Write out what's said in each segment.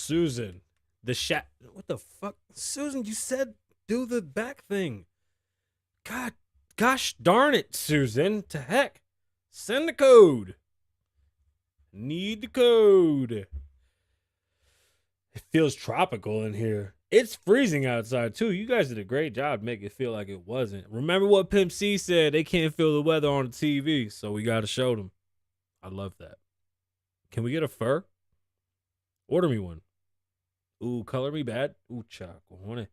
Susan, what the fuck? Susan, you said do the back thing. God, gosh darn it, Susan. To heck. Send the code. Need the code. It feels tropical in here. It's freezing outside, too. You guys did a great job making it feel like it wasn't. Remember what Pimp C said? They can't feel the weather on the TV, so we got to show them. I love that. Can we get a fur? Order me one. Ooh, color me bad. Ooh, chacojones.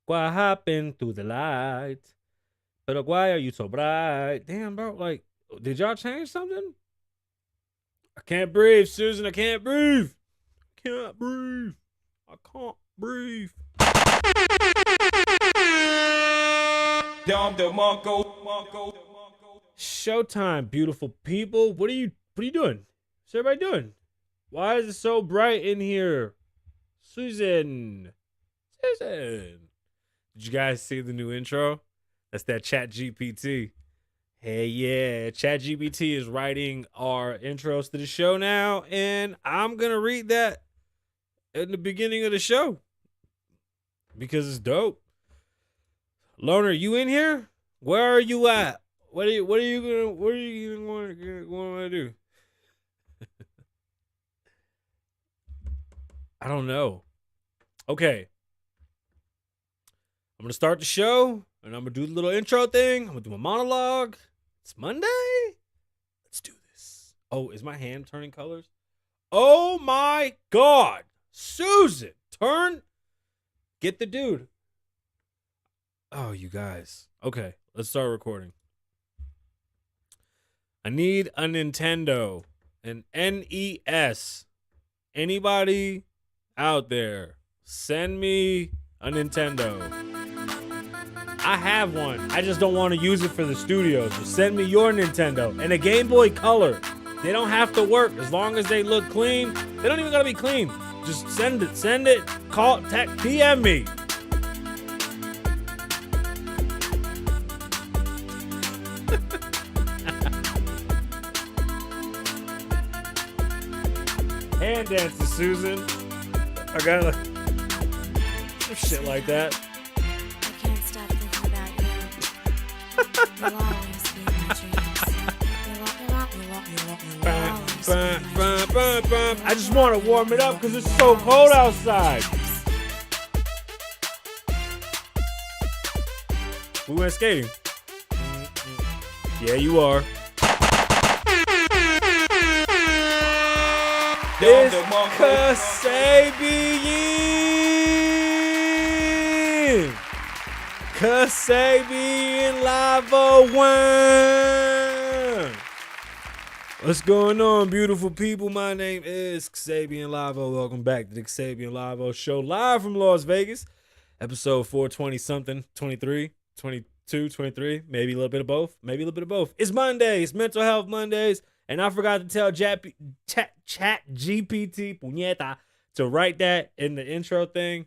Why hopping through the lights? But why are you so bright? Damn, bro. Like, did y'all change something? I can't breathe, Susan. I can't breathe. Can't breathe. I can't breathe. Showtime, beautiful people. What are you doing? What's everybody doing? Why is it so bright in here? Susan. Did you guys see the new intro? That's that Chat GPT. Hey, yeah. Chat GPT is writing our intros to the show now, and I'm going to read that in the beginning of the show because it's dope. Loner, you in here? Where are you at? What are you going to do? I don't know. Okay. I'm going to start the show, and I'm going to do the little intro thing. I'm going to do my monologue. It's Monday. Let's do this. Oh, is my hand turning colors? Oh, my God. Susan, get the dude. Oh, you guys. Okay, let's start recording. I need a Nintendo, an NES. Anybody out there, send me a Nintendo. I have one. I just don't want to use it for the studio. So send me your Nintendo and a Game Boy Color. They don't have to work as long as they look clean. They don't even gotta be clean. Just send it. Send it. Call, text, PM me. Hand dances, Susan. I got some shit like that. I can't stop thinking about you. You'll always be in my dreams. I just want to warm it up because it's so cold outside. We went skating. Yeah, you are. It's Kasabian Lavoe Show. What's going on, beautiful people? My name is Kasabian Lavoe. Welcome back to the Kasabian Lavoe Show, live from Las Vegas. Episode 420 something, 23, 22, 23, maybe a little bit of both. It's Monday. It's Mental Health Mondays. And I forgot to tell Chat GPT puñeta to write that in the intro thing.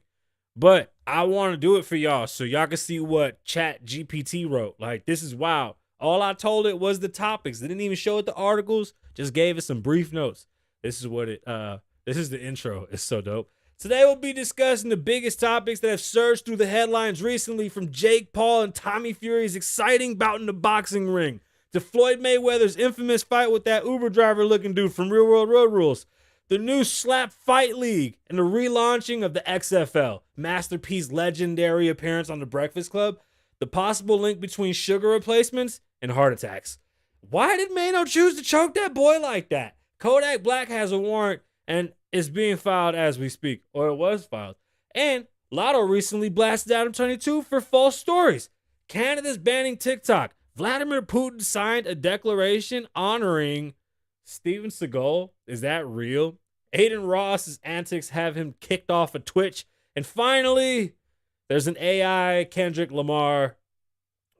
But I want to do it for y'all so y'all can see what Chat GPT wrote. Like, this is wild. All I told it was the topics. They didn't even show it the articles. Just gave it some brief notes. This is the intro. It's so dope. Today we'll be discussing the biggest topics that have surged through the headlines recently, from Jake Paul and Tommy Fury's exciting bout in the boxing ring to Floyd Mayweather's infamous fight with that Uber driver looking dude from Real World Road Rules, the new Slap Fight League, and the relaunching of the XFL, Masterpiece legendary appearance on The Breakfast Club, the possible link between sugar replacements and heart attacks. Why did Maino choose to choke that boy like that? Kodak Black has a warrant and is being filed as we speak, or it was filed. And Latto recently blasted Adam 22 for false stories. Canada's banning TikTok. Vladimir Putin signed a declaration honoring Steven Seagal. Is that real? Aidan Ross's antics have him kicked off of Twitch. And finally, there's an AI Kendrick Lamar.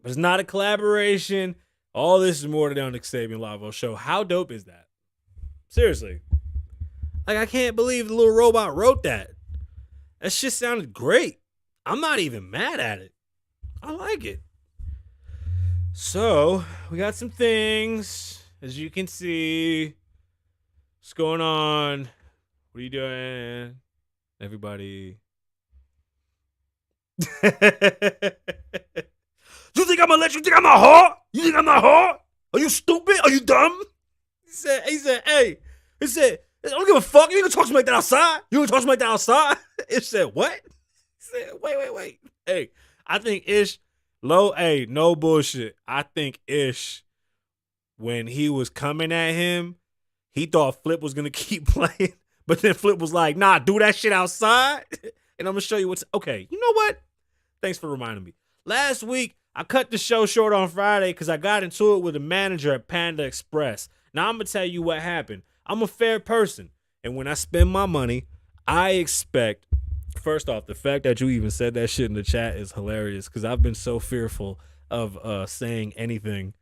But it's not a collaboration. All this is more than on the Kasabian Lavoe Show. How dope is that? Seriously. Like, I can't believe the little robot wrote that. That shit sounded great. I'm not even mad at it. I like it. So, we got some things, as you can see. What's going on? What are you doing? Everybody. You think I'm gonna let you think I'm not hard? You think I'm not hard? Are you stupid? Are you dumb? He said, hey, he said, I don't give a fuck. You ain't gonna talk to me like that outside. You gonna talk to me like that outside? It said, what? He said, wait. Hey, I think Ish, hey, no bullshit. I think Ish, when he was coming at him, he thought Flip was gonna keep playing. But then Flip was like, nah, do that shit outside. And I'm gonna show you what's okay. You know what? Thanks for reminding me. Last week, I cut the show short on Friday because I got into it with a manager at Panda Express. Now, I'm going to tell you what happened. I'm a fair person. And when I spend my money, I expect, first off, the fact that you even said that shit in the chat is hilarious because I've been so fearful of saying anything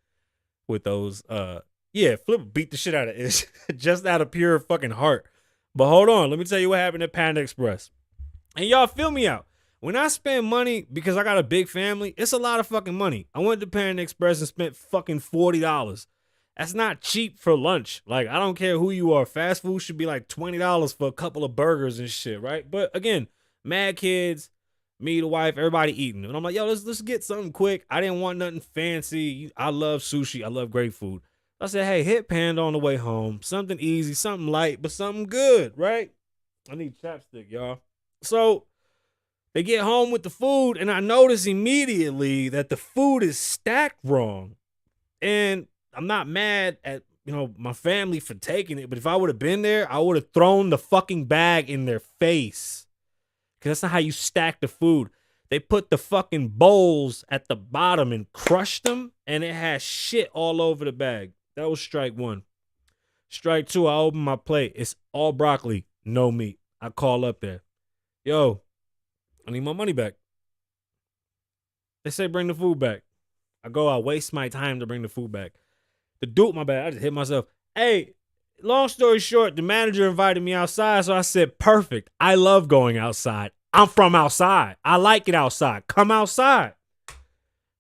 with those. Flip beat the shit out of Ish just out of pure fucking heart. But hold on. Let me tell you what happened at Panda Express. And y'all feel me out. When I spend money, because I got a big family, it's a lot of fucking money. I went to Panda Express and spent fucking $40. That's not cheap for lunch. Like, I don't care who you are. Fast food should be like $20 for a couple of burgers and shit, right? But again, mad kids, me, the wife, everybody eating. And I'm like, yo, let's get something quick. I didn't want nothing fancy. I love sushi. I love great food. I said, hey, hit Panda on the way home. Something easy, something light, but something good, right? I need chapstick, y'all. So they get home with the food, and I notice immediately that the food is stacked wrong. And I'm not mad at, my family for taking it, but if I would have been there, I would have thrown the fucking bag in their face. Because that's not how you stack the food. They put the fucking bowls at the bottom and crushed them, and it has shit all over the bag. That was strike one. Strike two, I open my plate. It's all broccoli, no meat. I call up there. Yo, I need my money back. They say bring the food back. I go, I waste my time to bring the food back. The dude, my bad, I just hit myself. Hey, long story short, the manager invited me outside, so I said, perfect. I love going outside. I'm from outside. I like it outside. Come outside.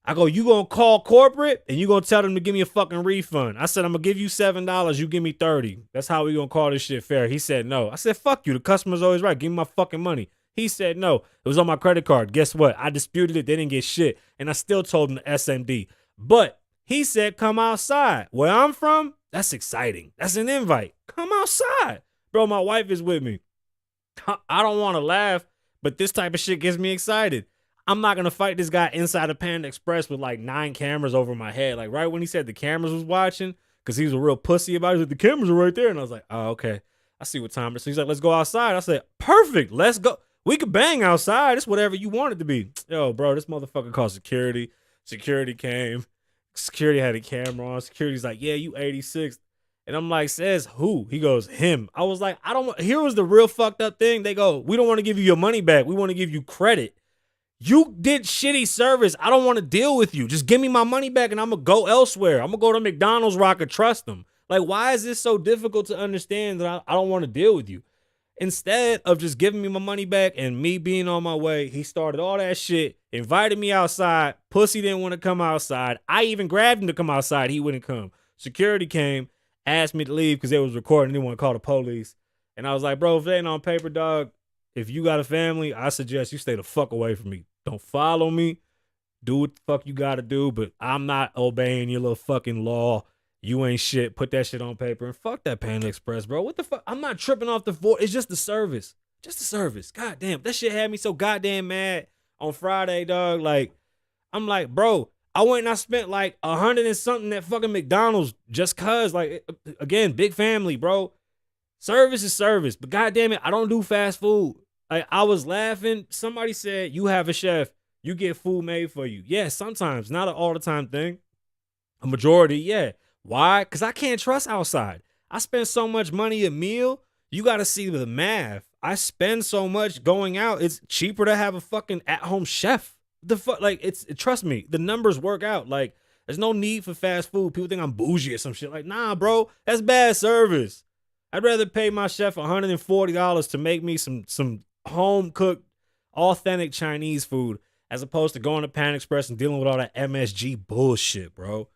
I go, you gonna call corporate and you gonna tell them to give me a fucking refund. I said, I'm gonna give you $7, you give me 30. That's how we gonna call this shit fair. He said no. I said, fuck you. The customer's always right. Give me my fucking money. He said no. It was on my credit card. Guess what? I disputed it. They didn't get shit. And I still told him the SMD. But he said, come outside. Where I'm from, that's exciting. That's an invite. Come outside. Bro, my wife is with me. I don't want to laugh, but this type of shit gets me excited. I'm not going to fight this guy inside of Panda Express with like 9 cameras over my head. Like right when he said the cameras was watching, because he was a real pussy about it, he was like, the cameras are right there. And I was like, oh, okay. I see what time it is. So he's like, let's go outside. I said, perfect. Let's go. We could bang outside. It's whatever you want it to be. Yo, bro, this motherfucker called security. Security came. Security had a camera on. Security's like, yeah, you 86. And I'm like, says who? He goes, him. I was like, here was the real fucked up thing. They go, we don't want to give you your money back. We want to give you credit. You did shitty service. I don't want to deal with you. Just give me my money back and I'm going to go elsewhere. I'm going to go to McDonald's where I could trust them. Like, why is this so difficult to understand that I don't want to deal with you? Instead of just giving me my money back and me being on my way, he started all that shit, invited me outside. Pussy didn't want to come outside. I even grabbed him to come outside. He wouldn't come. Security came, asked me to leave because they was recording. They didn't want to call the police. And I was like, bro, if it ain't on paper, dog, if you got a family, I suggest you stay the fuck away from me. Don't follow me. Do what the fuck you got to do, but I'm not obeying your little fucking law. You ain't shit. Put that shit on paper and fuck that Panda Express, bro. What the fuck? I'm not tripping off the floor. It's just the service. Just the service. God damn. That shit had me so goddamn mad on Friday, dog. Like, I'm like, bro, I went and I spent like 100 and something at fucking McDonald's just cause, like, again, big family, bro. Service is service. But goddamn it, I don't do fast food. Like, I was laughing. Somebody said, you have a chef. You get food made for you. Yeah, sometimes. Not an all the time thing. A majority, yeah. Why? Because I can't trust outside. I spend so much money a meal. You got to see the math. I spend so much going out. It's cheaper to have a fucking at-home chef. Trust me, the numbers work out. Like, there's no need for fast food. People think I'm bougie or some shit. Like, nah, bro, that's bad service. I'd rather pay my chef $140 to make me some home-cooked, authentic Chinese food as opposed to going to Panda Express and dealing with all that MSG bullshit, bro.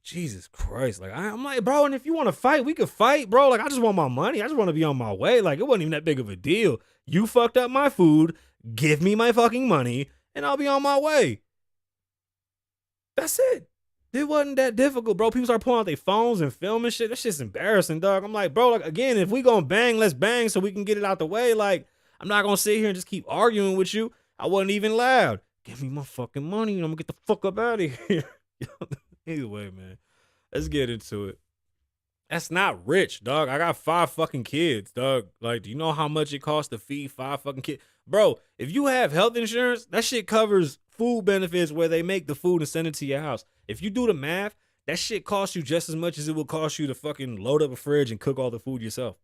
Jesus Christ. Like, I'm like, bro, and if you want to fight, we could fight, bro. Like, I just want my money. I just want to be on my way. Like, it wasn't even that big of a deal. You fucked up my food. Give me my fucking money, and I'll be on my way. That's it. It wasn't that difficult, bro. People start pulling out their phones and filming shit. That shit's embarrassing, dog. I'm like, bro, like, again, if we gonna bang, let's bang so we can get it out the way. Like, I'm not gonna sit here and just keep arguing with you. I wasn't even loud. Give me my fucking money and I'm gonna get the fuck up out of here. Either way, man. Let's get into it. That's not rich, dog. I got 5 fucking kids, dog. Like, do you know how much it costs to feed 5 fucking kids? Bro, if you have health insurance, that shit covers food benefits where they make the food and send it to your house. If you do the math, that shit costs you just as much as it will cost you to fucking load up a fridge and cook all the food yourself.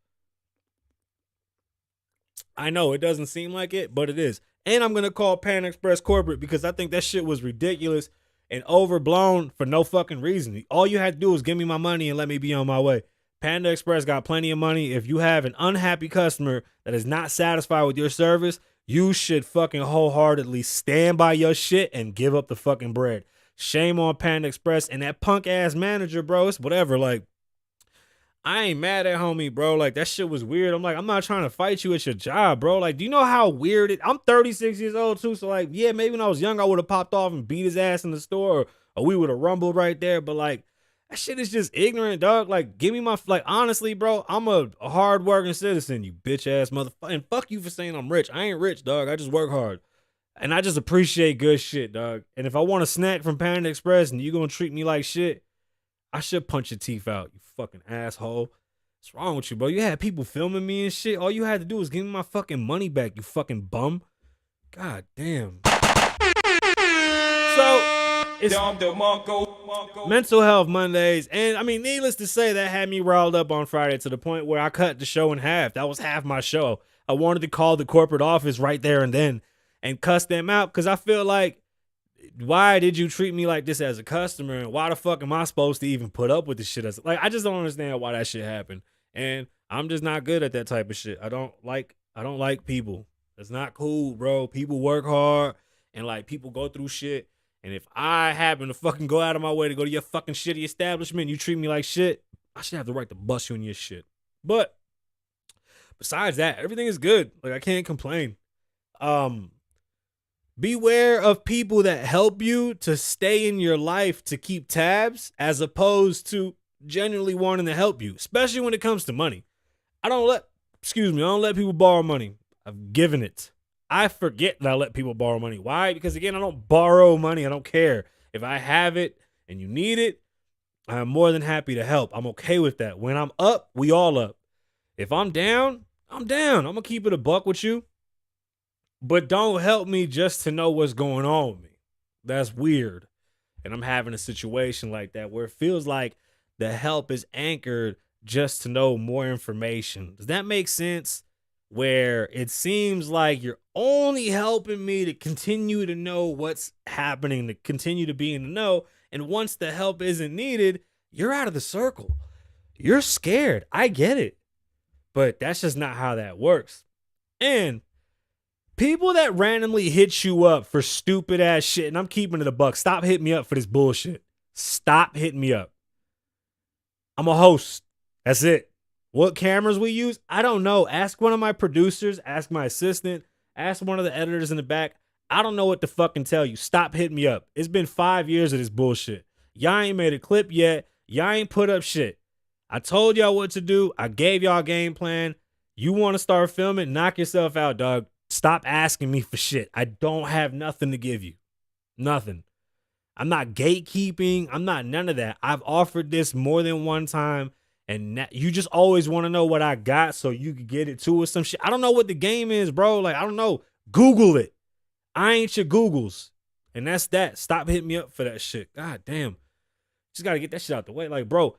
I know it doesn't seem like it, but it is. And I'm going to call Panda Express corporate because I think that shit was ridiculous and overblown for no fucking reason. All you had to do was give me my money and let me be on my way. Panda Express got plenty of money. If you have an unhappy customer that is not satisfied with your service, you should fucking wholeheartedly stand by your shit and give up the fucking bread. Shame on Panda Express and that punk ass manager, bro. It's whatever. Like, I ain't mad at homie, bro. Like, that shit was weird. I'm like, I'm not trying to fight you at your job, bro. Like, do you know how weird it? I'm 36 years old too, so like, yeah, maybe when I was young, I would have popped off and beat his ass in the store, or we would have rumbled right there. But like, that shit is just ignorant, dog. Like, give me my, like, honestly, bro, I'm a hard-working citizen, you bitch-ass motherfucker. And fuck you for saying I'm rich. I ain't rich, dog. I just work hard. And I just appreciate good shit, dog. And if I want a snack from Panda Express and you gonna treat me like shit, I should punch your teeth out, you fucking asshole. What's wrong with you, bro? You had people filming me and shit. All you had to do was give me my fucking money back, you fucking bum. God damn. So, it's Mental Health Mondays. And I mean, needless to say, that had me riled up on Friday to the point where I cut the show in half. That was half my show. I wanted to call the corporate office right there and then and cuss them out because I feel like, why did you treat me like this as a customer? And why the fuck am I supposed to even put up with this shit? Like, I just don't understand why that shit happened. And I'm just not good at that type of shit. I don't like people. That's not cool, bro. People work hard and like people go through shit. And if I happen to fucking go out of my way to go to your fucking shitty establishment and you treat me like shit, I should have the right to bust you in your shit. But besides that, everything is good. Like, I can't complain. Beware of people that help you to stay in your life to keep tabs as opposed to genuinely wanting to help you, especially when it comes to money. I don't let people borrow money. I've given it. I forget that I let people borrow money. Why? Because again, I don't borrow money. I don't care. If I have it and you need it, I'm more than happy to help. I'm okay with that. When I'm up, we all up. If I'm down, I'm down. I'm going to keep it a buck with you. But don't help me just to know what's going on with me. That's weird. And I'm having a situation like that where it feels like the help is anchored just to know more information. Does that make sense? Where it seems like you're only helping me to continue to know what's happening, to continue to be in the know. And once the help isn't needed, you're out of the circle. You're scared. I get it. But that's just not how that works. And people that randomly hit you up for stupid ass shit, and I'm keeping it a buck. Stop hitting me up for this bullshit. Stop hitting me up. I'm a host. That's it. What cameras we use, I don't know. Ask one of my producers. Ask my assistant. Ask one of the editors in the back. I don't know what to fucking tell you. Stop hitting me up. It's been 5 years of this bullshit. Y'all ain't made a clip yet. Y'all ain't put up shit. I told y'all what to do. I gave y'all a game plan. You want to start filming? Knock yourself out, dog. Stop asking me for shit. I don't have nothing to give you. Nothing. I'm not gatekeeping. I'm not none of that. I've offered this more than one time, and you just always want to know what I got so you can get it too or some shit. I don't know what the game is, bro. Like, I don't know. Google it. I ain't your Googles. And that's that. Stop hitting me up for that shit. God damn. Just got to get that shit out the way. Like, bro,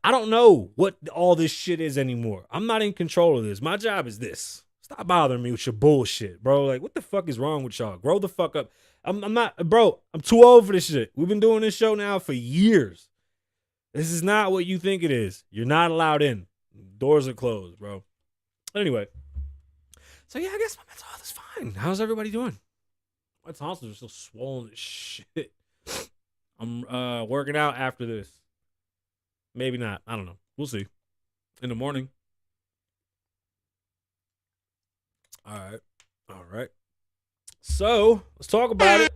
I don't know what all this shit is anymore. I'm not in control of this. My job is this. Stop bothering me with your bullshit, bro. Like, what the fuck is wrong with y'all? Grow the fuck up. I'm not, bro, I'm too old for this shit. We've been doing this show now for years. This is not what you think it is. You're not allowed in. Doors are closed, bro. Anyway. So, yeah, I guess my mental health is fine. How's everybody doing? My tonsils are still swollen as shit. I'm working out after this. Maybe not. I don't know. We'll see. In the morning. All right. All right. So let's talk about it.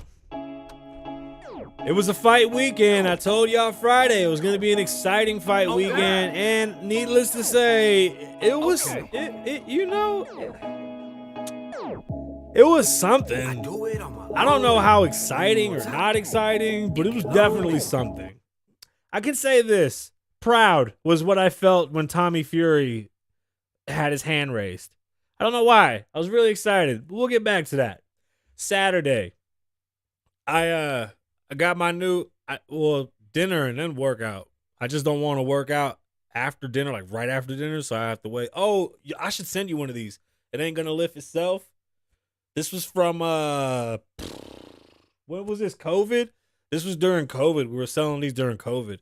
It was a fight weekend. I told y'all Friday it was going to be an exciting fight weekend, and needless to say, it was it was something. I don't know how exciting or not exciting, but it was definitely something. I can say this: proud was what I felt when Tommy Fury had his hand raised. I don't know why. I was really excited. But we'll get back to that. Saturday, I got my new dinner and then workout. I just don't want to work out after dinner, like right after dinner, so I have to wait. Oh, I should send you one of these. It ain't gonna lift itself. This was from when was this? COVID? This was during COVID. We were selling these during COVID.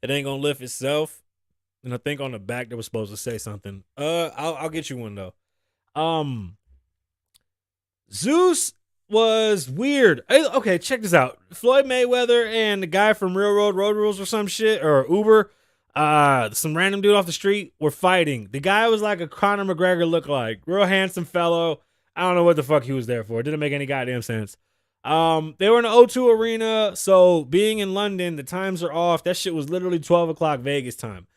It ain't gonna lift itself. And I think on the back they were supposed to say something. I'll get you one though. Zeus was weird. Okay, check this out. Floyd Mayweather and the guy from Road Rules or some shit, or Uber, some random dude off the street were fighting. The guy was like a Conor McGregor lookalike. Real handsome fellow. I don't know what the fuck he was there for. It didn't make any goddamn sense. They were in the O2 Arena, so being in London, the times are off. That shit was literally 12 o'clock Vegas time.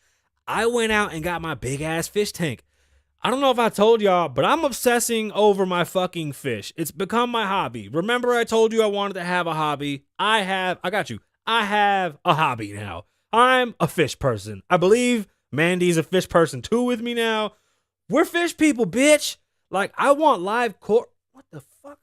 I went out and got my big-ass fish tank. I don't know if I told y'all, but I'm obsessing over my fucking fish. It's become my hobby. Remember I told you I wanted to have a hobby? I have a hobby now. I'm a fish person. I believe Mandy's a fish person too with me now. We're fish people, bitch. Like, I want live coral. What the fuck?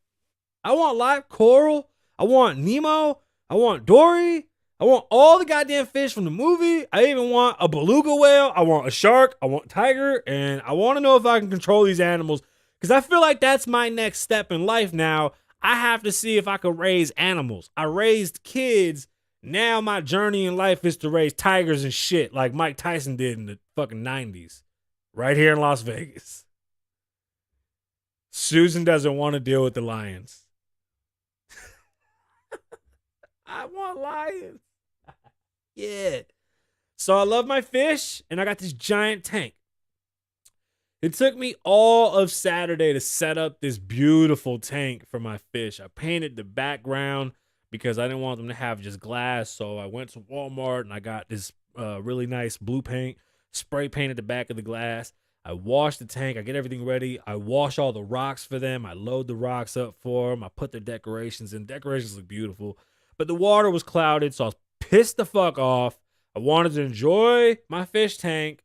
I want live coral. I want Nemo. I want Dory. I want all the goddamn fish from the movie. I even want a beluga whale. I want a shark. I want tiger. And I want to know if I can control these animals, because I feel like that's my next step in life now. I have to see if I can raise animals. I raised kids. Now my journey in life is to raise tigers and shit like Mike Tyson did in the fucking 90s. Right here in Las Vegas. Susan doesn't want to deal with the lions. I want lions. Yeah. So I love my fish, and I got this giant tank. It took me all of Saturday to set up this beautiful tank for my fish. I painted the background because I didn't want them to have just glass. So I went to Walmart and I got this really nice blue paint, spray painted the back of the glass. I wash the tank. I get everything ready. I wash all the rocks for them. I load the rocks up for them. I put their decorations in. Decorations look beautiful. But the water was clouded, so I was pissed the fuck off. I wanted to enjoy my fish tank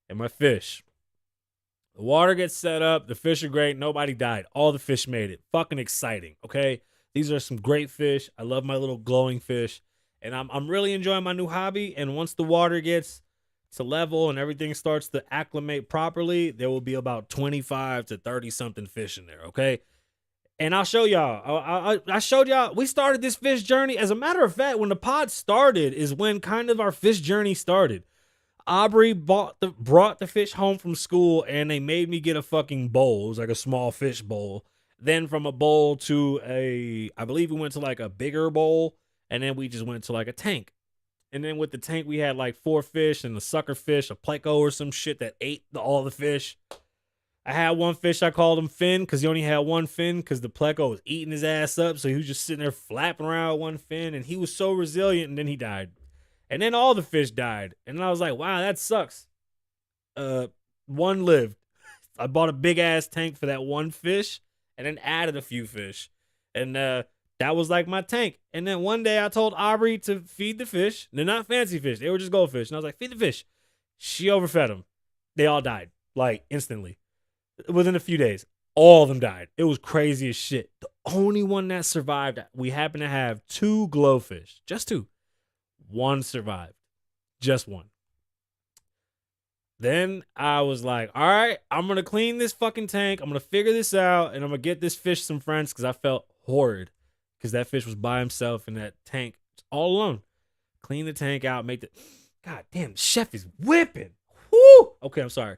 and my fish. The water gets set up. The fish are great. Nobody died. All the fish made it. Fucking exciting, okay? These are some great fish. I love my little glowing fish. And I'm really enjoying my new hobby. And once the water gets to level and everything starts to acclimate properly, there will be about 25 to 30 something fish in there, okay? And I'll show y'all. I showed y'all. We started this fish journey. As a matter of fact, when the pod started is when kind of our fish journey started. Aubrey brought the fish home from school, and they made me get a fucking bowl. It was like a small fish bowl. Then from a bowl to I believe we went to like a bigger bowl, and then we just went to like a tank. And then with the tank, we had like 4 fish and a sucker fish, a pleco or some shit that ate all the fish. I had one fish, I called him Finn, because he only had one fin, because the pleco was eating his ass up. So he was just sitting there flapping around with one fin, and he was so resilient, and then he died. And then all the fish died. And I was like, wow, that sucks. One lived. I bought a big-ass tank for that one fish, and then added a few fish. And that was like my tank. And then one day I told Aubrey to feed the fish. They're not fancy fish. They were just goldfish. And I was like, feed the fish. She overfed them. They all died, like instantly. Within a few days, all of them died. It was crazy as shit. The only one that survived, we happened to have 2 glowfish. Just 2. One survived. Just one. Then I was like, all right, I'm going to clean this fucking tank. I'm going to figure this out, and I'm going to get this fish some friends, because I felt horrid because that fish was by himself in that tank all alone. Clean the tank out, make the... God damn, the chef is whipping. Woo! Okay, I'm sorry.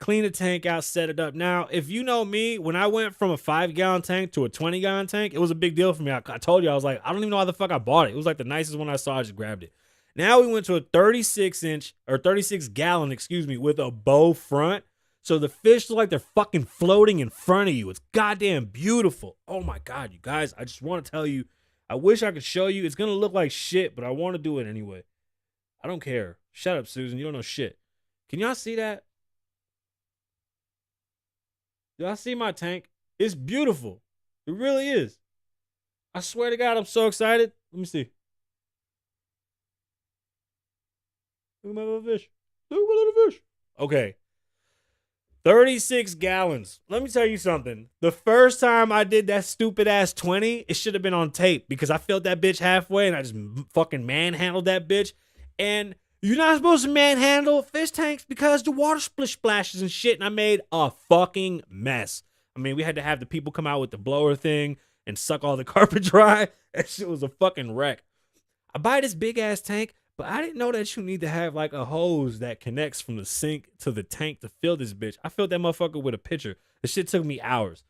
Clean the tank out, set it up. Now, if you know me, when I went from a 5-gallon tank to a 20-gallon tank, it was a big deal for me. I told you, I was like, I don't even know how the fuck I bought it. It was like the nicest one I saw. I just grabbed it. Now we went to a 36-inch or 36-gallon, with a bow front. So the fish look like they're fucking floating in front of you. It's goddamn beautiful. Oh my God, you guys. I just want to tell you, I wish I could show you. It's going to look like shit, but I want to do it anyway. I don't care. Shut up, Susan. You don't know shit. Can y'all see that? Y'all see my tank? It's beautiful. It really is. I swear to God, I'm so excited. Let me see. Look at my little fish. Look at my little fish. Okay. 36 gallons. Let me tell you something. The first time I did that stupid ass 20, it should have been on tape because I filled that bitch halfway and I just fucking manhandled that bitch. And you're not supposed to manhandle fish tanks because the water splashes and shit. And I made a fucking mess. I mean, we had to have the people come out with the blower thing and suck all the carpet dry. That shit was a fucking wreck. I buy this big ass tank, but I didn't know that you need to have like a hose that connects from the sink to the tank to fill this bitch. I filled that motherfucker with a pitcher. The shit took me hours.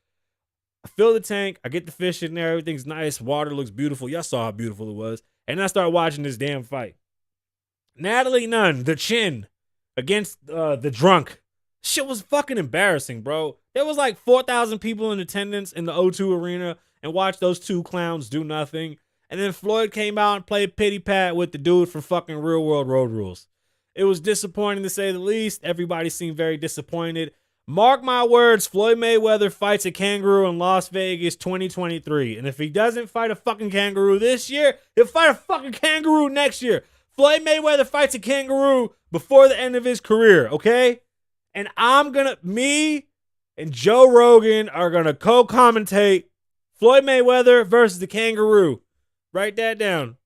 I fill the tank. I get the fish in there. Everything's nice. Water looks beautiful. Y'all saw how beautiful it was. And then I start watching this damn fight. Natalie Nunn, the chin, against the drunk. Shit was fucking embarrassing, bro. There was like 4,000 people in attendance in the O2 arena and watched those two clowns do nothing. And then Floyd came out and played pity pat with the dude from fucking Real World Road Rules. It was disappointing to say the least. Everybody seemed very disappointed. Mark my words, Floyd Mayweather fights a kangaroo in Las Vegas 2023. And if he doesn't fight a fucking kangaroo this year, he'll fight a fucking kangaroo next year. Floyd Mayweather fights a kangaroo before the end of his career, okay? And me and Joe Rogan are gonna co-commentate Floyd Mayweather versus the kangaroo. Write that down.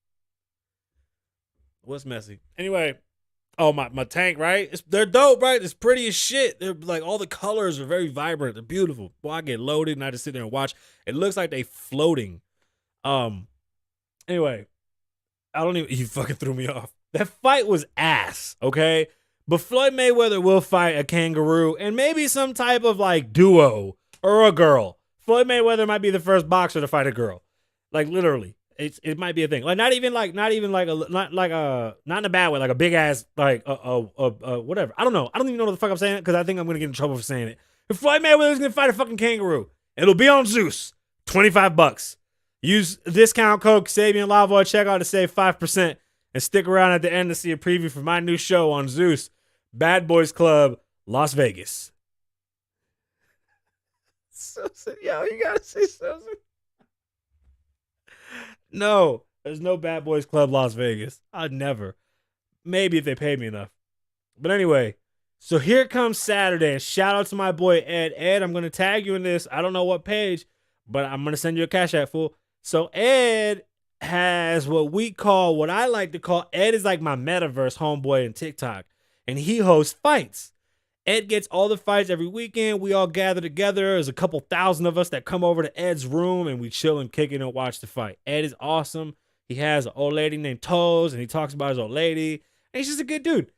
What's messy? Anyway, oh, my tank, right? They're dope, right? It's pretty as shit. They're like, all the colors are very vibrant. They're beautiful. Boy, I get loaded and I just sit there and watch. It looks like they floating. Anyway, you fucking threw me off. That fight was ass, okay? But Floyd Mayweather will fight a kangaroo and maybe some type of like duo or a girl. Floyd Mayweather might be the first boxer to fight a girl. Like literally. It might be a thing. Like not in a bad way, like a big ass like whatever. I don't know. I don't even know what the fuck I'm saying because I think I'm gonna get in trouble for saying it. If Floyd Mayweather's gonna fight a fucking kangaroo, it'll be on Zeus. $25. Use discount code Kasabian Lavoe at checkout to save 5% and stick around at the end to see a preview for my new show on Zeus, Bad Boys Club, Las Vegas. Susan, yo, you gotta see Susan. No, there's no Bad Boys Club Las Vegas. I'd never. Maybe if they paid me enough. But anyway, so here comes Saturday. And shout out to my boy Ed. Ed, I'm going to tag you in this. I don't know what page, but I'm going to send you a Cash App, fool. So Ed has what I like to call, Ed is like my metaverse homeboy in TikTok. And he hosts fights. Ed gets all the fights every weekend. We all gather together. There's a couple thousand of us that come over to Ed's room and we chill and kick it and watch the fight. Ed is awesome. He has an old lady named Toes and he talks about his old lady. And he's just a good dude.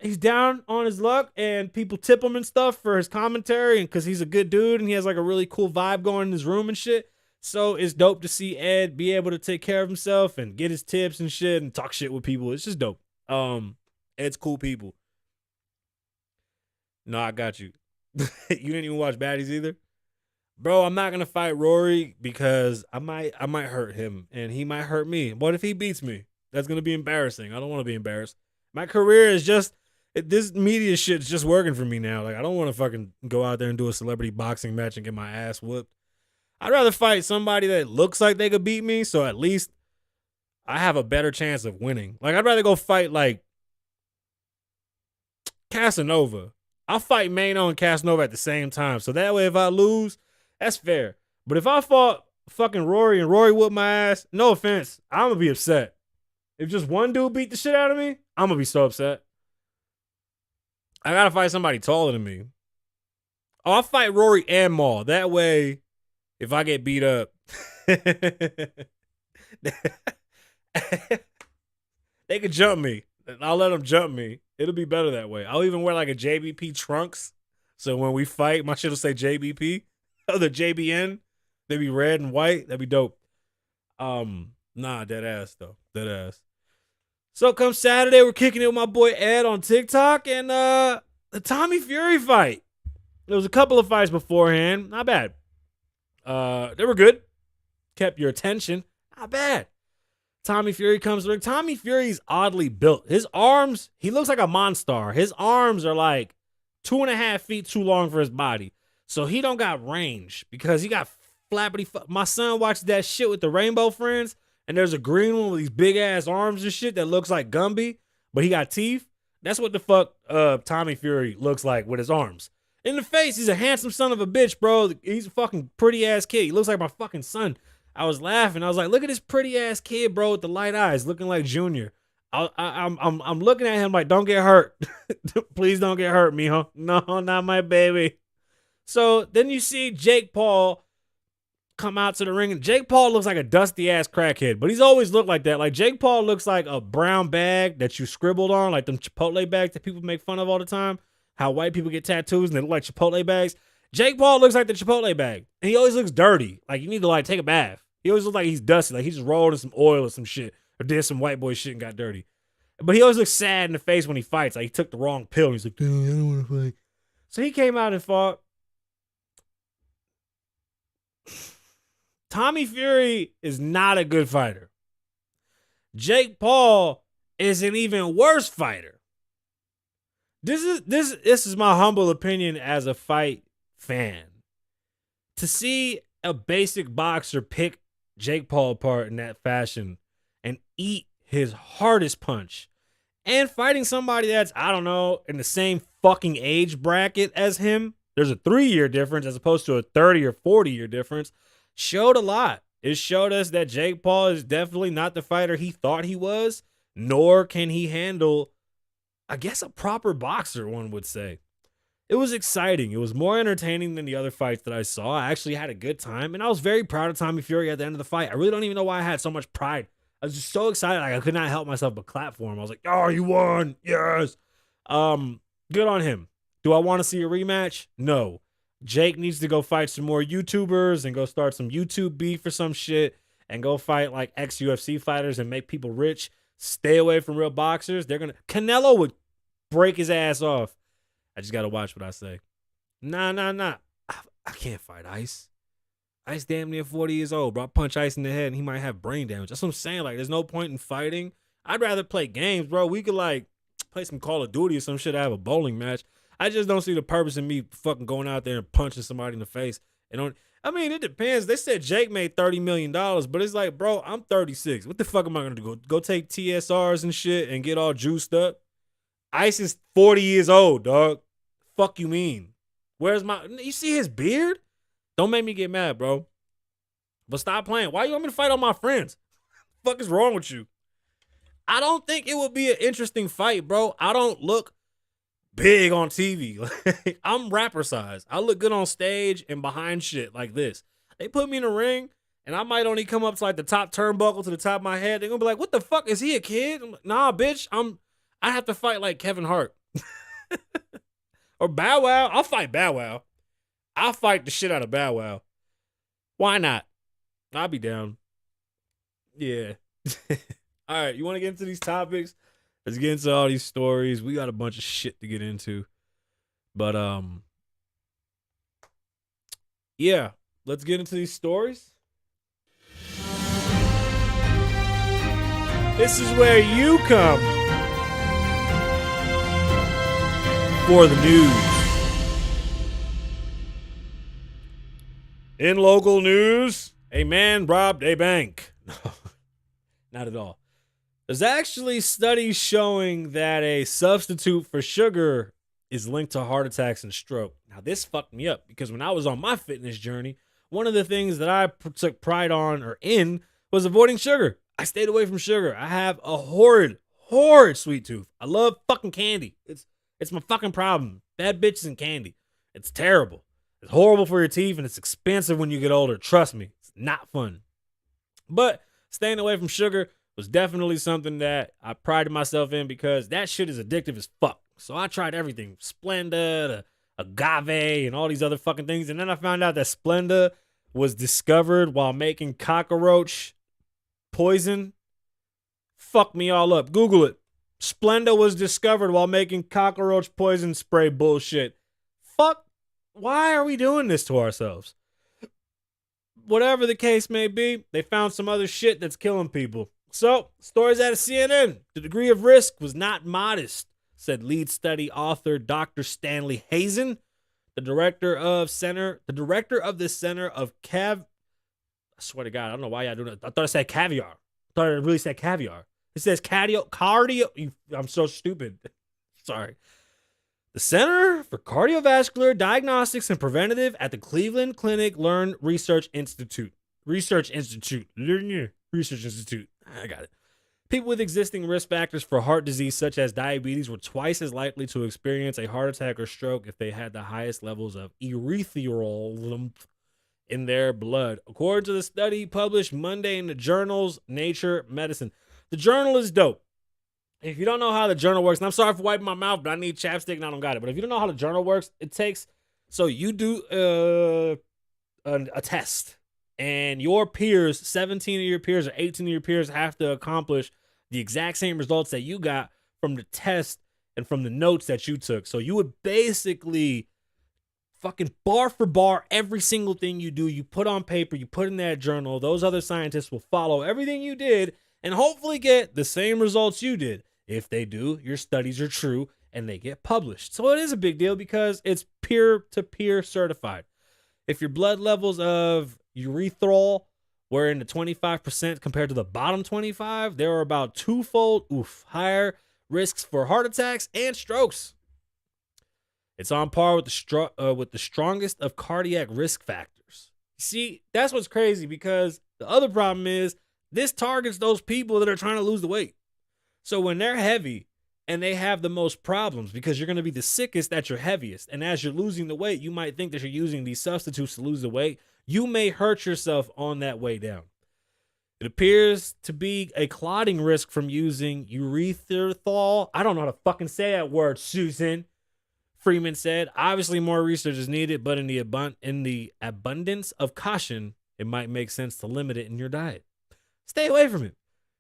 He's down on his luck and people tip him and stuff for his commentary and because he's a good dude and he has like a really cool vibe going in his room and shit. So it's dope to see Ed be able to take care of himself and get his tips and shit and talk shit with people. It's just dope. Ed's cool people. No, I got you. You didn't even watch Baddies either? Bro, I'm not going to fight Rory because I might hurt him and he might hurt me. What if he beats me? That's going to be embarrassing. I don't want to be embarrassed. My career is just, this media shit's just working for me now. Like, I don't want to fucking go out there and do a celebrity boxing match and get my ass whooped. I'd rather fight somebody that looks like they could beat me so at least I have a better chance of winning. Like, I'd rather go fight like Casanova. I'll fight Maino and Casanova at the same time. So that way, if I lose, that's fair. But if I fought fucking Rory and Rory whooped my ass, no offense, I'm going to be upset. If just one dude beat the shit out of me, I'm going to be so upset. I got to fight somebody taller than me. Oh, I'll fight Rory and Maul. That way, if I get beat up, they could jump me. I'll let them jump me. It'll be better that way. I'll even wear like a JBP trunks. So when we fight, my shit will say JBP. Oh, the JBN. They be red and white. That'd be dope. Nah, dead ass though. Dead ass. So come Saturday, we're kicking it with my boy Ed on TikTok and the Tommy Fury fight. There was a couple of fights beforehand. Not bad. They were good. Kept your attention. Not bad. Tommy Fury comes to the ring. Tommy Fury's oddly built. His arms, he looks like a monster. His arms are like 2.5 feet too long for his body. So he don't got range because he got flappity. My son watched that shit with the Rainbow Friends, and there's a green one with these big ass arms and shit that looks like Gumby, but he got teeth. That's what the fuck Tommy Fury looks like with his arms. In the face, he's a handsome son of a bitch, bro. He's a fucking pretty ass kid. He looks like my fucking son. I was laughing. I was like, look at this pretty ass kid, bro, with the light eyes, looking like Junior. I'm looking at him like, don't get hurt. Please don't get hurt, mijo. No, not my baby. So then you see Jake Paul come out to the ring, and Jake Paul looks like a dusty ass crackhead, but he's always looked like that. Like Jake Paul looks like a brown bag that you scribbled on, like them Chipotle bags that people make fun of all the time. How white people get tattoos and they look like Chipotle bags. Jake Paul looks like the Chipotle bag, and he always looks dirty. Like you need to like take a bath. He always looks like he's dusty, like he just rolled in some oil or some shit, or did some white boy shit and got dirty. But he always looks sad in the face when he fights, like he took the wrong pill. And he's like, dude, I don't want to fight. So he came out and fought. Tommy Fury is not a good fighter. Jake Paul is an even worse fighter. This is my humble opinion as a fight fan. To see a basic boxer pick Jake Paul apart in that fashion and eat his hardest punch, and fighting somebody that's, I don't know, in the same fucking age bracket as him, there's a 3-year difference as opposed to a 30 or 40-year difference, showed a lot. It showed us that Jake Paul is definitely not the fighter he thought he was, nor can he handle, I guess, a proper boxer, one would say. It was exciting. It was more entertaining than the other fights that I saw. I actually had a good time, and I was very proud of Tommy Fury at the end of the fight. I really don't even know why I had so much pride. I was just so excited. Like, I could not help myself but clap for him. I was like, oh, you won. Yes. Good on him. Do I want to see a rematch? No. Jake needs to go fight some more YouTubers and go start some YouTube beef or some shit and go fight like ex-UFC fighters and make people rich. Stay away from real boxers. Canelo would break his ass off. I just got to watch what I say. Nah. I can't fight Ice. Ice damn near 40 years old, bro. I punch Ice in the head and he might have brain damage. That's what I'm saying. Like, there's no point in fighting. I'd rather play games, bro. We could, like, play some Call of Duty or some shit. I have a bowling match. I just don't see the purpose in me fucking going out there and punching somebody in the face. I mean, it depends. They said Jake made $30 million, but it's like, bro, I'm 36. What the fuck am I going to do? Go take TSRs and shit and get all juiced up? Ice is 40 years old, dog. Fuck you mean? You see his beard? Don't make me get mad, bro. But stop playing. Why you want me to fight all my friends? Fuck is wrong with you? I don't think it would be an interesting fight, bro. I don't look big on TV. Like, I'm rapper size. I look good on stage and behind shit like this. They put me in a ring and I might only come up to like the top turnbuckle to the top of my head. They're gonna be like, what the fuck? Is he a kid? I'm like, nah, bitch. I have to fight like Kevin Hart. Or Bow Wow. I'll fight Bow Wow. I'll fight the shit out of Bow Wow. Why not? I'll be down. Yeah. All right, you want to get into these topics? Let's get into all these stories. We got a bunch of shit to get into. But yeah, let's get into these stories. This is where you come for the news. In local news, a man robbed a bank. No, not at all. There's actually studies showing that a substitute for sugar is linked to heart attacks and stroke. Now, this fucked me up because when I was on my fitness journey, one of the things that I took pride on or in was avoiding sugar. I stayed away from sugar. I have a horrid sweet tooth. I love fucking candy. It's my fucking problem. Bad bitches and candy. It's terrible. It's horrible for your teeth and it's expensive when you get older. Trust me, it's not fun. But staying away from sugar was definitely something that I prided myself in because that shit is addictive as fuck. So I tried everything. Splenda, agave, and all these other fucking things. And then I found out that Splenda was discovered while making cockroach poison Fuck me all up. Google it. Splenda was discovered while making cockroach poison spray bullshit. Fuck. Why are we doing this to ourselves? Whatever the case may be, they found some other shit that's killing people. So, stories out of CNN. The degree of risk was not modest, said lead study author Dr. Stanley Hazen, the director of the Center of I swear to God, I don't know why y'all doing it. I thought it said caviar. I thought it really said caviar. It says cardio. I'm so stupid. Sorry. The Center for Cardiovascular Diagnostics and Preventative at the Cleveland Clinic Research Institute. I got it. People with existing risk factors for heart disease, such as diabetes, were twice as likely to experience a heart attack or stroke if they had the highest levels of erythritol in their blood, according to the study published Monday in the journals Nature Medicine. The journal is dope. If you don't know how the journal works, and I'm sorry for wiping my mouth, but I need chapstick and I don't got it. But if you don't know how the journal works, so you do a test, and your peers, 17 of your peers or 18 of your peers, have to accomplish the exact same results that you got from the test and from the notes that you took. So you would basically fucking bar for bar every single thing you do, you put on paper, you put in that journal. Those other scientists will follow everything you did and hopefully get the same results you did. If they do, your studies are true and they get published. So it is a big deal because it's peer-to-peer certified. If your blood levels of erythritol were in the 25% compared to the bottom 25, there are about twofold higher risks for heart attacks and strokes. It's on par with the strongest of cardiac risk factors. See, that's what's crazy, because the other problem is this targets those people that are trying to lose the weight. So when they're heavy and they have the most problems, because you're going to be the sickest at your heaviest, and as you're losing the weight, you might think that you're using these substitutes to lose the weight. You may hurt yourself on that way down. It appears to be a clotting risk from using erythritol. I don't know how to fucking say that word, Susan. Freeman said, obviously more research is needed, but in the abundance of caution, it might make sense to limit it in your diet. Stay away from it.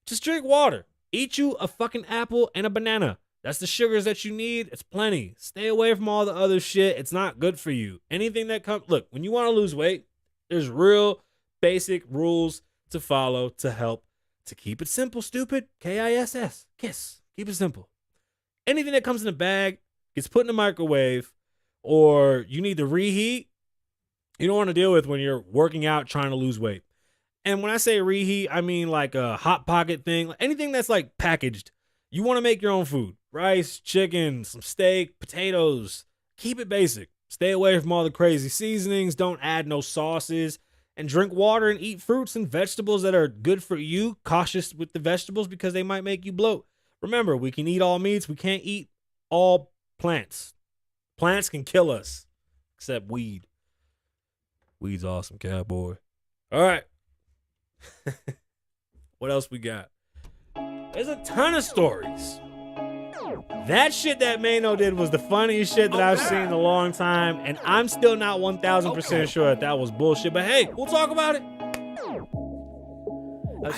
Just drink water. Eat you a fucking apple and a banana. That's the sugars that you need. It's plenty. Stay away from all the other shit. It's not good for you. Anything that comes, look, when you want to lose weight, there's real basic rules to follow to help to keep it simple, stupid. KISS. KISS. Keep it simple. Anything that comes in a bag gets put in the microwave, or you need to reheat, you don't want to deal with when you're working out trying to lose weight. And when I say reheat, I mean like a Hot Pocket thing, anything that's like packaged. You want to make your own food. Rice, chicken, some steak, potatoes. Keep it basic. Stay away from all the crazy seasonings. Don't add no sauces. And drink water and eat fruits and vegetables that are good for you. Cautious with the vegetables because they might make you bloat. Remember, we can eat all meats. We can't eat all plants. Plants can kill us. Except weed. Weed's awesome, cowboy. All right. What else we got? There's a ton of stories. That shit that Maino did was the funniest shit that I've seen in a long time, and I'm still not 1,000% sure that was bullshit, but hey, we'll talk about it.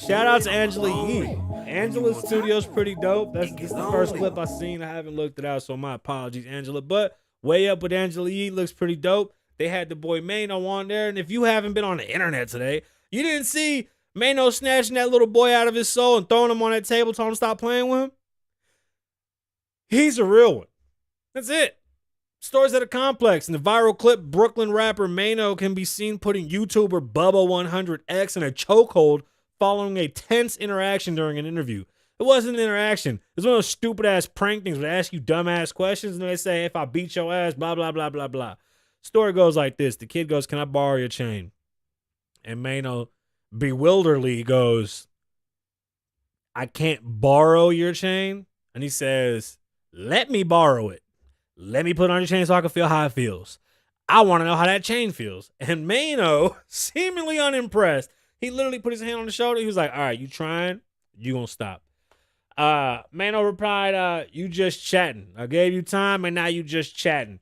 Shout out to Angela Yee. Angela's studio's pretty dope. This is the first clip I've seen. I haven't looked it out, so my apologies, Angela. But Way Up with Angela Yee looks pretty dope. They had the boy Maino on there, and if you haven't been on the internet today, you didn't see Maino snatching that little boy out of his soul and throwing him on that table, telling him to stop playing with him. He's a real one. That's it. Stories that are complex. In the viral clip, Brooklyn rapper Maino can be seen putting YouTuber Bubba100X in a chokehold following a tense interaction during an interview. It wasn't an interaction. It was one of those stupid-ass prank things where they ask you dumb-ass questions and they say, if I beat your ass, blah, blah, blah, blah, blah. Story goes like this. The kid goes, can I borrow your chain? And Maino bewilderedly goes, I can't borrow your chain? And he says, let me borrow it. Let me put it on your chain so I can feel how it feels. I want to know how that chain feels. And Maino, seemingly unimpressed, he literally put his hand on the shoulder. He was like, all right, you trying? You gonna stop. Maino replied, you just chatting. I gave you time and now you just chatting.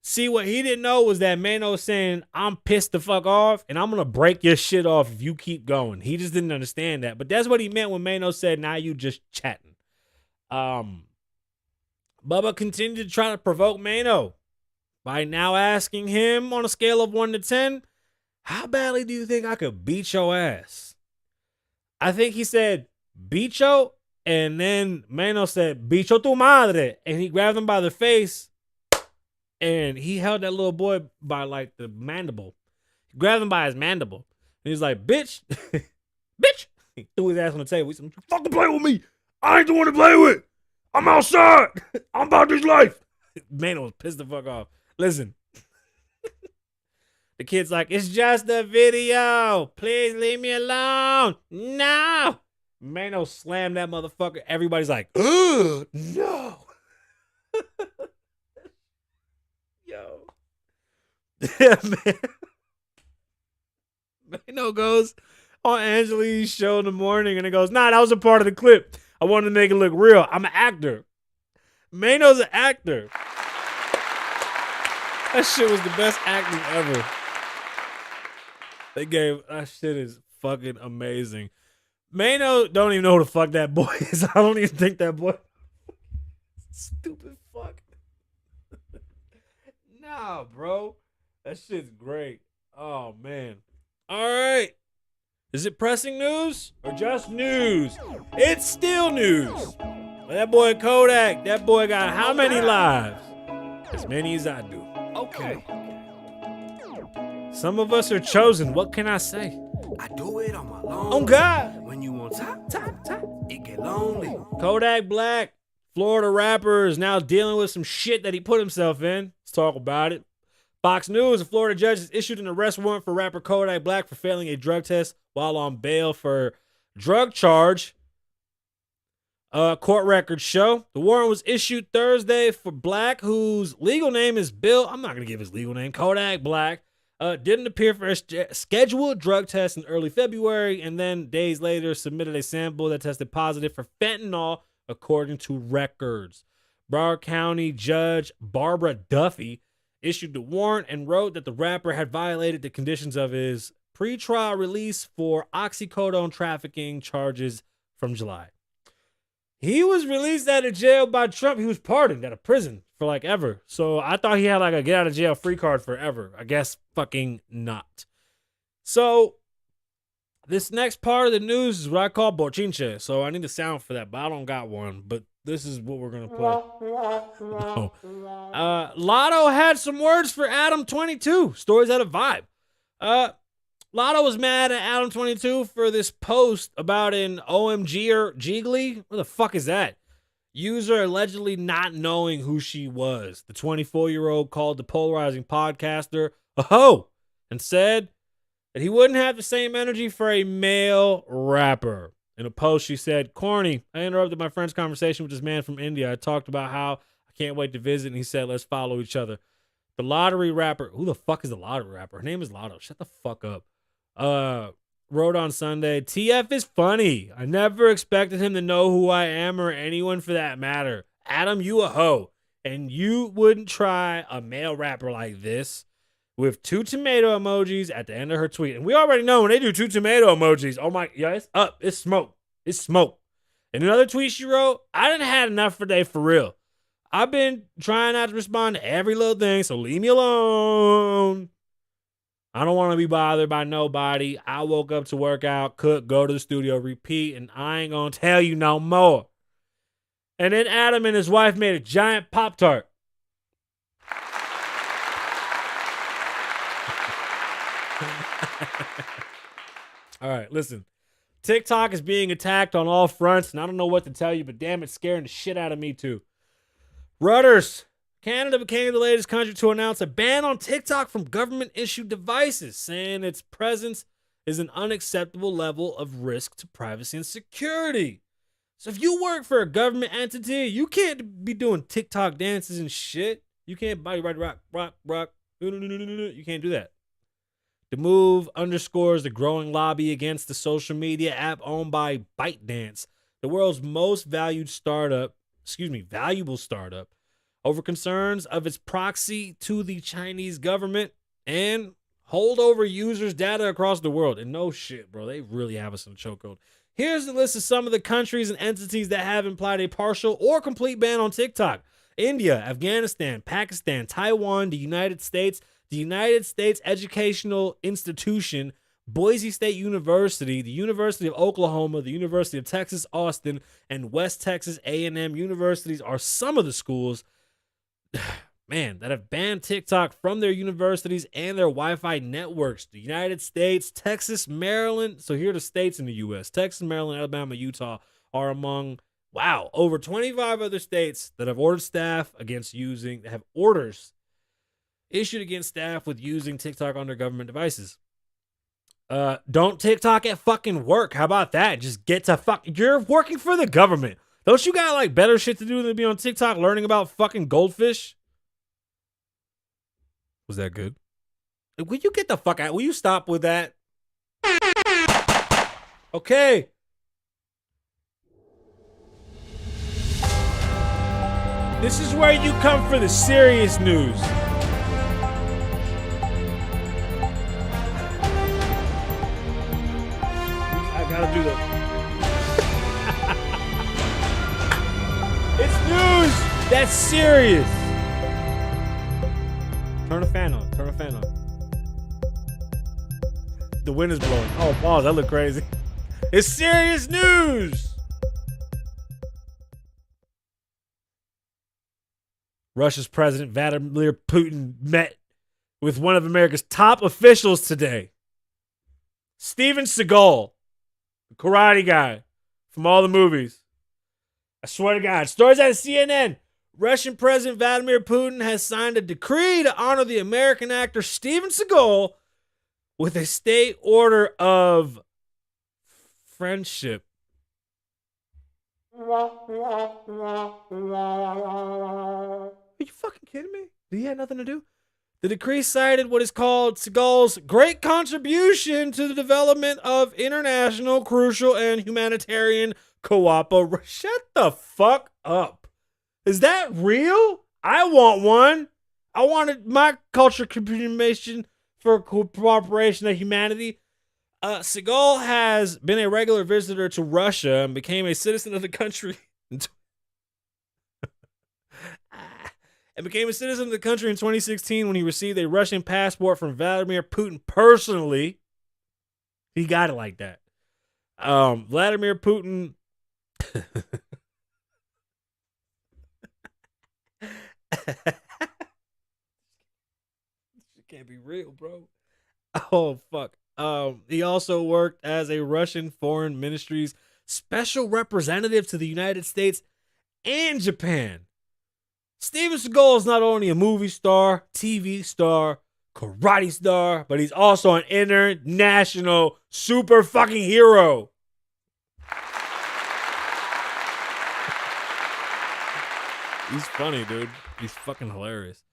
See, what he didn't know was that Maino was saying, I'm pissed the fuck off, and I'm going to break your shit off if you keep going. He just didn't understand that. But that's what he meant when Maino said, now you just chatting. Bubba continued to try to provoke Maino by now asking him on a scale of 1 to 10, how badly do you think I could beat your ass? I think he said, bicho, and then Maino said, bicho tu madre, and he grabbed him by the face, and he held that little boy by, like, the mandible. He grabbed him by his mandible, and he's like, bitch, bitch. He threw his ass on the table. He said, fucking play with me. I ain't the one to play with. I'm outside. I'm about this life. Maino was pissed the fuck off. Listen. The kid's like, it's just a video. Please leave me alone. No. Maino slammed that motherfucker. Everybody's like, ugh, no. Yo. Yeah, man. Maino goes on Angelique's show in the morning and it goes, nah, that was a part of the clip. I wanted to make it look real. I'm an actor. Maino's an actor. That shit was the best acting ever. That shit is fucking amazing. Maino don't even know who the fuck that boy is. I don't even think that boy. Stupid fuck. Nah, bro. That shit's great. Oh, man. All right. Is it pressing news or just news? It's still news. That boy Kodak, that boy got how many lives? As many as I do. Okay. Some of us are chosen. What can I say? I do it on my own. Oh, God. When you on top, it get lonely. Kodak Black, Florida rapper, is now dealing with some shit that he put himself in. Let's talk about it. Fox News, a Florida judge has issued an arrest warrant for rapper Kodak Black for failing a drug test while on bail for drug charge. Court records show the warrant was issued Thursday for Black, whose legal name is Bill. I'm not going to give his legal name. Kodak Black didn't appear for a scheduled drug test in early February, and then days later submitted a sample that tested positive for fentanyl, according to records. Broward County Judge Barbara Duffy issued the warrant and wrote that the rapper had violated the conditions of his pretrial release for oxycodone trafficking charges from July. He was released out of jail by Trump. He was pardoned out of prison for like ever. So I thought he had like a get out of jail free card forever. I guess fucking not. So this next part of the news is what I call bochinche. So I need a sound for that, but I don't got one. But this is what we're going to play. No. Latto had some words for Adam 22. Stories out of Vibe. Latto was mad at Adam 22 for this post about an OMG or Jiggly. What the fuck is that? User allegedly not knowing who she was. The 24-year-old called the polarizing podcaster a hoe and said that he wouldn't have the same energy for a male rapper. In a post, she said, corny, I interrupted my friend's conversation with this man from India. I talked about how I can't wait to visit, and he said, let's follow each other. The lottery rapper, who the fuck is the lottery rapper? Her name is Latto. Shut the fuck up. Wrote on Sunday, TF is funny. I never expected him to know who I am or anyone for that matter. Adam, you a hoe. And you wouldn't try a male rapper like this, with 2 tomato emojis at the end of her tweet. And we already know when they do 2 tomato emojis, oh my, yeah, it's up. It's smoke. It's smoke. In another tweet she wrote, I done had enough for day for real. I've been trying not to respond to every little thing, so leave me alone. I don't want to be bothered by nobody. I woke up to work out, cook, go to the studio, repeat, and I ain't going to tell you no more. And then Adam and his wife made a giant Pop-Tart. All right, listen. TikTok is being attacked on all fronts, and I don't know what to tell you, but damn, it's scaring the shit out of me too. Reuters. Canada became the latest country to announce a ban on TikTok from government-issued devices, saying its presence is an unacceptable level of risk to privacy and security. So if you work for a government entity, you can't be doing TikTok dances and shit. You can't body rock. You can't do that. The move underscores the growing lobby against the social media app owned by ByteDance, the world's most valuable startup, over concerns of its proxy to the Chinese government and hold over users' data across the world. And no shit, bro, they really have us in a chokehold. Here's the list of some of the countries and entities that have implied a partial or complete ban on TikTok. India, Afghanistan, Pakistan, Taiwan, the United States Educational Institution, Boise State University, the University of Oklahoma, the University of Texas, Austin, and West Texas A&M universities are some of the schools, man, that have banned TikTok from their universities and their Wi-Fi networks. The United States, Texas, Maryland. So here are the states in the U.S. Texas, Maryland, Alabama, Utah are among, over 25 other states that have ordered staff against using, that have orders issued against staff with using TikTok on their government devices. Don't TikTok at fucking work. How about that? Just get to you're working for the government. Don't you got like better shit to do than be on TikTok learning about fucking goldfish? Was that good? Will you get the fuck out? Will you stop with that? Okay. This is where you come for the serious news. I gotta do that. It's news that's serious. Turn the fan on. Turn the fan on. The wind is blowing. Oh, balls. That look crazy. It's serious news. Russia's President Vladimir Putin met with one of America's top officials today. Steven Seagal, the karate guy from all the movies. I swear to God. Stories out of CNN. Russian President Vladimir Putin has signed a decree to honor the American actor Steven Seagal with a state order of friendship. Are you fucking kidding me? He had nothing to do? The decree cited what is called Seagal's great contribution to the development of international, crucial, and humanitarian cooperation. Shut the fuck up. Is that real? I want one. I wanted my culture contribution for cooperation of humanity. Seagal has been a regular visitor to Russia and became a citizen of the country. In 2016 when he received a Russian passport from Vladimir Putin personally. He got it like that. Vladimir Putin. Can't be real, bro. Oh, fuck. He also worked as a Russian Foreign Ministry's special representative to the United States and Japan. Steven Seagal is not only a movie star, TV star, karate star, but he's also an international super fucking hero. He's funny, dude. He's fucking hilarious.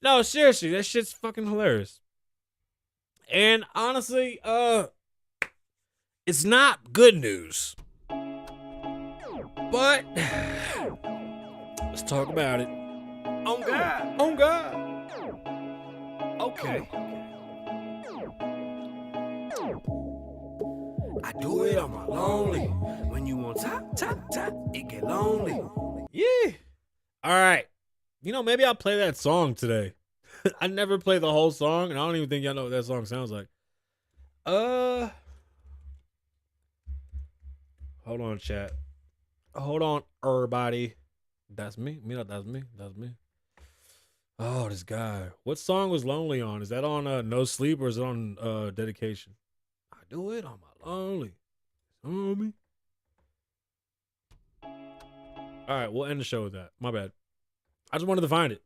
No, seriously, that shit's fucking hilarious. And honestly, it's not good news. But let's talk about it. On God. On God. Okay. I do it on my lonely. When you on top, it get lonely. Yeah. All right. You know, maybe I'll play that song today. I never play the whole song, and I don't even think y'all know what that song sounds like. Hold on, chat. Hold on, everybody. That's me. That's me. Oh, this guy. What song was Lonely on? Is that on No Sleep or is it on Dedication? I do it on my lonely. Homie. All right, we'll end the show with that. My bad. I just wanted to find it.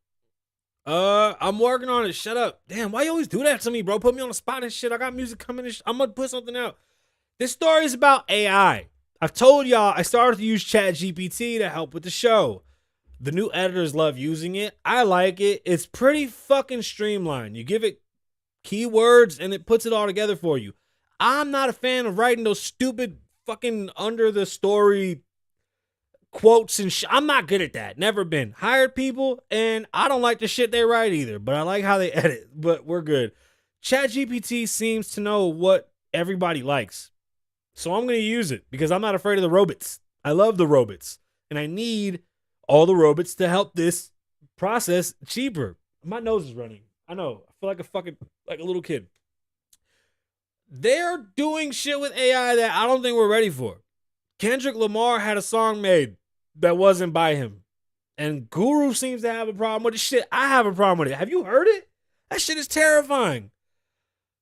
I'm working on it. Shut up. Damn, why you always do that to me, bro? Put me on the spot and shit. I got music coming and I'm gonna put something out. This story is about AI. I've told y'all I started to use ChatGPT to help with the show. The new editors love using it. I like it. It's pretty fucking streamlined. You give it keywords and it puts it all together for you. I'm not a fan of writing those stupid fucking under the story quotes and I'm not good at that. Never been. Hired people, and I don't like the shit they write either, but I like how they edit, but we're good. ChatGPT seems to know what everybody likes. So I'm going to use it because I'm not afraid of the robots. I love the robots, and I need all the robots to help this process cheaper. My nose is running. I know. I feel like a little kid. They're doing shit with AI that I don't think we're ready for. Kendrick Lamar had a song made that wasn't by him. And Guru seems to have a problem with it. Shit, I have a problem with it. Have you heard it? That shit is terrifying.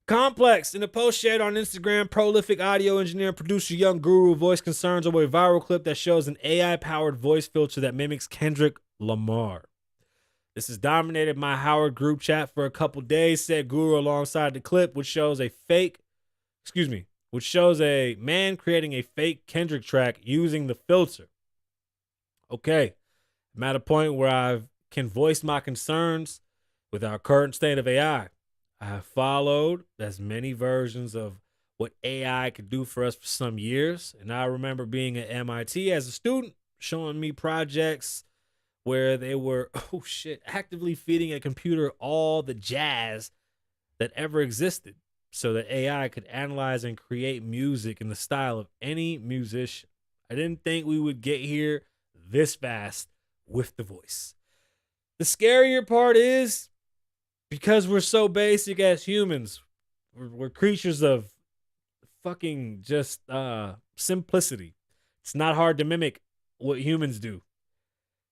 Complex, in a post shared on Instagram, prolific audio engineer and producer Young Guru voiced concerns over a viral clip that shows an AI-powered voice filter that mimics Kendrick Lamar. This has dominated my Howard group chat for a couple days, said Guru alongside the clip, which shows a man creating a fake Kendrick track using the filter. Okay, I'm at a point where I can voice my concerns with our current state of AI. I have followed as many versions of what AI could do for us for some years, and I remember being at MIT as a student, showing me projects where they were, actively feeding a computer all the jazz that ever existed so that AI could analyze and create music in the style of any musician. I didn't think we would get here this fast with the voice. The scarier part is because we're so basic as humans, we're creatures of fucking just simplicity. It's not hard to mimic what humans do.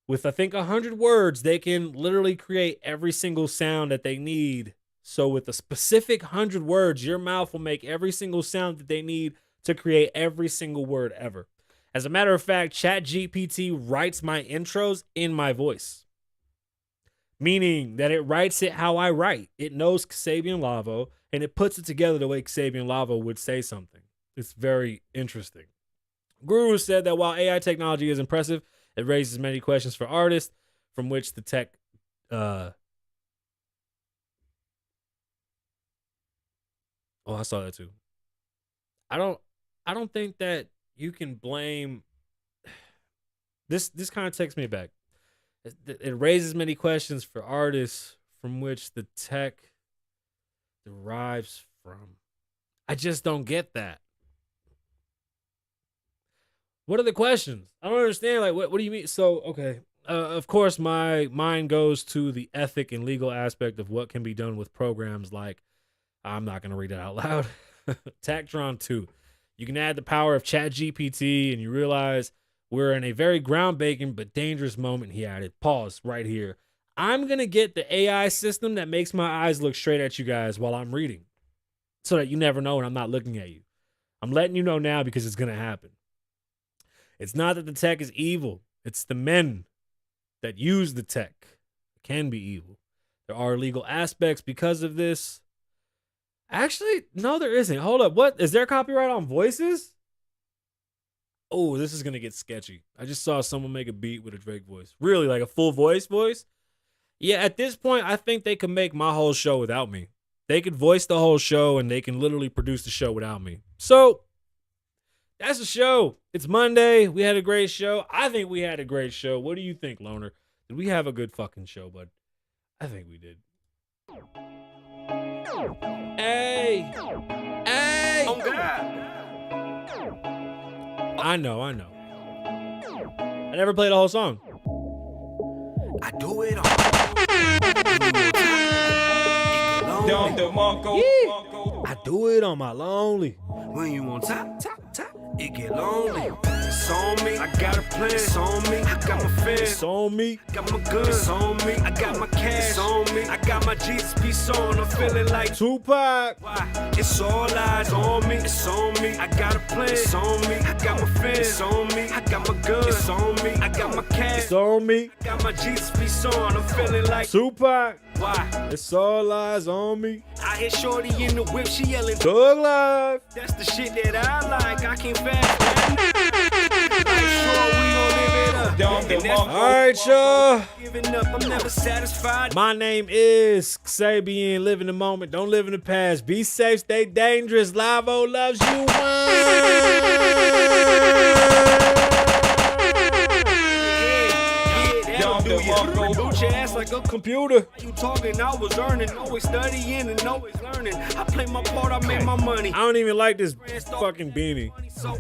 With, I think, 100 words, they can literally create every single sound that they need. So with a specific 100 words, your mouth will make every single sound that they need to create every single word ever. As a matter of fact, ChatGPT writes my intros in my voice. Meaning that it writes it how I write. It knows Kasabian Lavoe, and it puts it together the way Kasabian Lavoe would say something. It's very interesting. Guru said that while AI technology is impressive, it raises many questions for artists, from which the tech I saw that too. I don't think that you can blame this kind of takes me back. It raises many questions for artists from which the tech derives from. I just don't get that. What are the questions? I don't understand. Like, what do you mean? So, okay. Of course, my mind goes to the ethic and legal aspect of what can be done with programs like, I'm not going to read it out loud, Tactron 2. You can add the power of ChatGPT and you realize we're in a very groundbreaking but dangerous moment, he added. Pause right here. I'm going to get the AI system that makes my eyes look straight at you guys while I'm reading so that you never know when I'm not looking at you. I'm letting you know now because it's going to happen. It's not that the tech is evil. It's the men that use the tech can be evil. There are legal aspects because of this. Actually, no, there isn't. Hold up. What? Is there copyright on voices? Oh, this is going to get sketchy. I just saw someone make a beat with a Drake voice. Really? Like a full voice? Yeah, at this point, I think they could make my whole show without me. They could voice the whole show and they can literally produce the show without me. So, that's the show. It's Monday. We had a great show. I think we had a great show. What do you think, Loner? Did we have a good fucking show, bud? I think we did. Hey! Oh, God. I know. I never played the whole song. I do it all. I do it on my lonely. When you on top, it get lonely. It's on me, I got a plan. It's on me, I got my fans. It's on me. Got my guns. It's on me, I got my cash. It's on me, I got my Jesus piece on. I'm feeling like Tupac. why? It's all eyes on me. It's on me, I got a plan. It's on me, I got my fans. It's on me, I got my guns. It's on me, I got my cash. It's on me. I got my Jesus piece on. I'm feeling like Tupac. why? It's all eyes on me. I hit shorty in the whip, she yelling. Thug life. That's the shit that I like. I can't fast. Like, sure, we gon' live it up. And that's All right, y'all. giving up. I'm never satisfied. My name is Kasabian. Live in the moment. Don't live in the past. Be safe. Stay dangerous. Lavoe loves you. do you? Boot your ass like a Computer. You talking, I was earning, always studying and always learning. I play my part, I made my money. I don't even like this fucking beanie. So